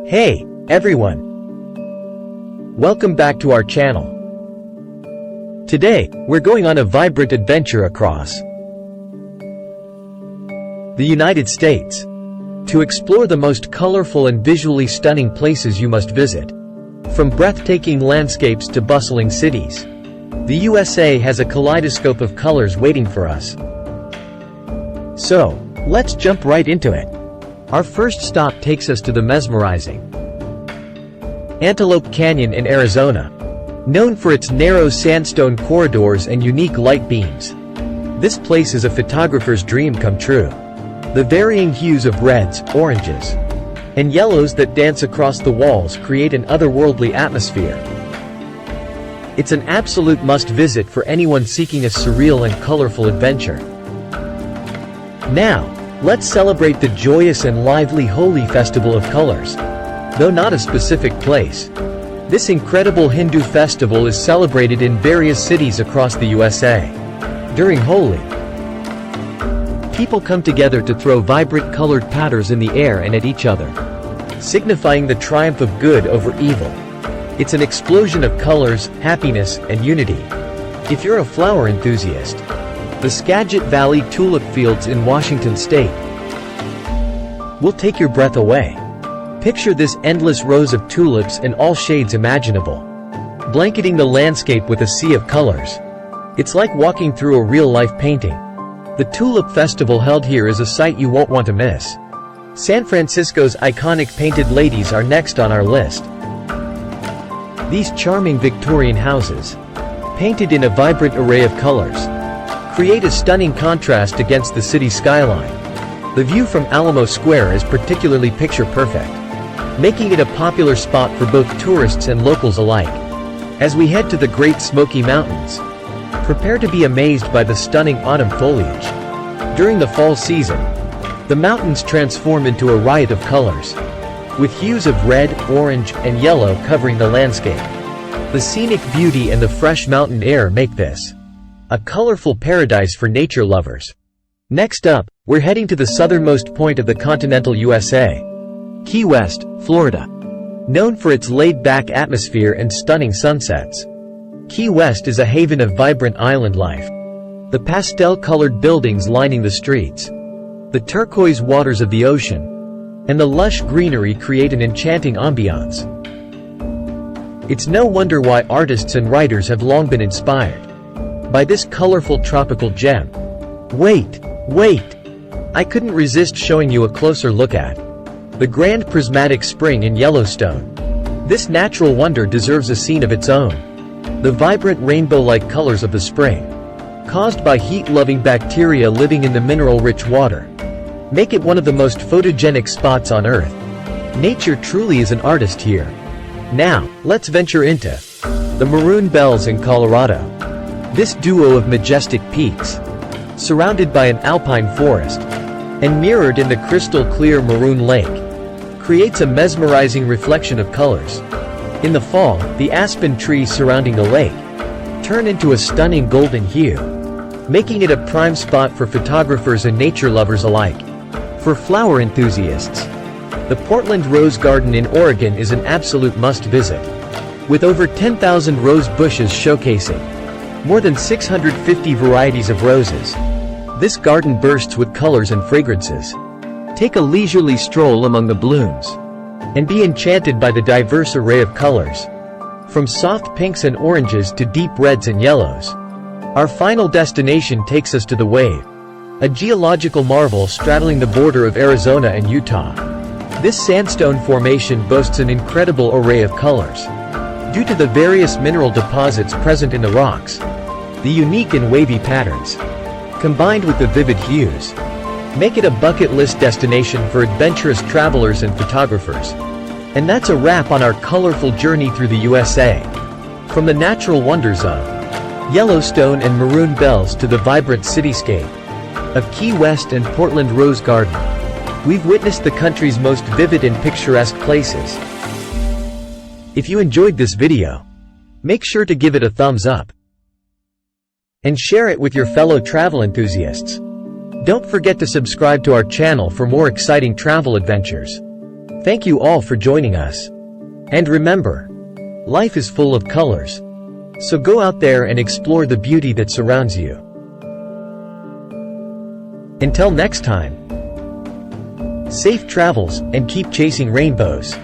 Hey, everyone! Welcome back to our channel. Today, we're going on a vibrant adventure across the United States to explore the most colorful and visually stunning places you must visit. From breathtaking landscapes to bustling cities, the USA has a kaleidoscope of colors waiting for us. So, let's jump right into it. Our first stop takes us to the mesmerizing Antelope Canyon in Arizona. Known for its narrow sandstone corridors and unique light beams, this place is a photographer's dream come true. The varying hues of reds, oranges, and yellows that dance across the walls create an otherworldly atmosphere. It's an absolute must-visit for anyone seeking a surreal and colorful adventure. Now, let's celebrate the joyous and lively Holi Festival of colors. Though not a specific place, this incredible Hindu festival is celebrated in various cities across the USA. During Holi, people come together to throw vibrant colored powders in the air and at each other, signifying the triumph of good over evil. It's an explosion of colors, happiness, and unity. If you're a flower enthusiast, the Skagit Valley tulip fields in Washington state will take your breath away. Picture this endless rows of tulips in all shades imaginable, blanketing the landscape with a sea of colors. It's like walking through a real-life painting. The Tulip Festival held here is a sight you won't want to miss. San Francisco's iconic painted ladies are next on our list. These charming Victorian houses, painted in a vibrant array of colors, create a stunning contrast against the city skyline. The view from Alamo Square is particularly picture-perfect, making it a popular spot for both tourists and locals alike. As we head to the Great Smoky Mountains, prepare to be amazed by the stunning autumn foliage. During the fall season, the mountains transform into a riot of colors, with hues of red, orange, and yellow covering the landscape. The scenic beauty and the fresh mountain air make this a colorful paradise for nature lovers. Next up, we're heading to the southernmost point of the continental USA, Key West, Florida. Known for its laid-back atmosphere and stunning sunsets, Key West is a haven of vibrant island life. The pastel-colored buildings lining the streets, the turquoise waters of the ocean, and the lush greenery create an enchanting ambiance. It's no wonder why artists and writers have long been inspired by this colorful tropical gem. Wait! I couldn't resist showing you a closer look at the Grand Prismatic Spring in Yellowstone. This natural wonder deserves a scene of its own. The vibrant rainbow-like colors of the spring, caused by heat-loving bacteria living in the mineral-rich water, make it one of the most photogenic spots on Earth. Nature truly is an artist here. Now, let's venture into the Maroon Bells in Colorado. This duo of majestic peaks, surrounded by an alpine forest, and mirrored in the crystal-clear Maroon Lake, creates a mesmerizing reflection of colors. In the fall, the aspen trees surrounding the lake turn into a stunning golden hue, making it a prime spot for photographers and nature lovers alike. For flower enthusiasts, the Portland Rose Garden in Oregon is an absolute must-visit. With over 10,000 rose bushes showcasing more than 650 varieties of roses, this garden bursts with colors and fragrances. Take a leisurely stroll among the blooms and be enchanted by the diverse array of colors, from soft pinks and oranges to deep reds and yellows. Our final destination takes us to the Wave, a geological marvel straddling the border of Arizona and Utah. This sandstone formation boasts an incredible array of colors due to the various mineral deposits present in the rocks. The unique and wavy patterns, combined with the vivid hues, make it a bucket list destination for adventurous travelers and photographers. And that's a wrap on our colorful journey through the USA. From the natural wonders of Yellowstone and Maroon Bells to the vibrant cityscape of Key West and Portland Rose Garden, we've witnessed the country's most vivid and picturesque places. If you enjoyed this video, make sure to give it a thumbs up and share it with your fellow travel enthusiasts. Don't forget to subscribe to our channel for more exciting travel adventures. Thank you all for joining us. And remember, life is full of colors. So go out there and explore the beauty that surrounds you. Until next time, safe travels and keep chasing rainbows.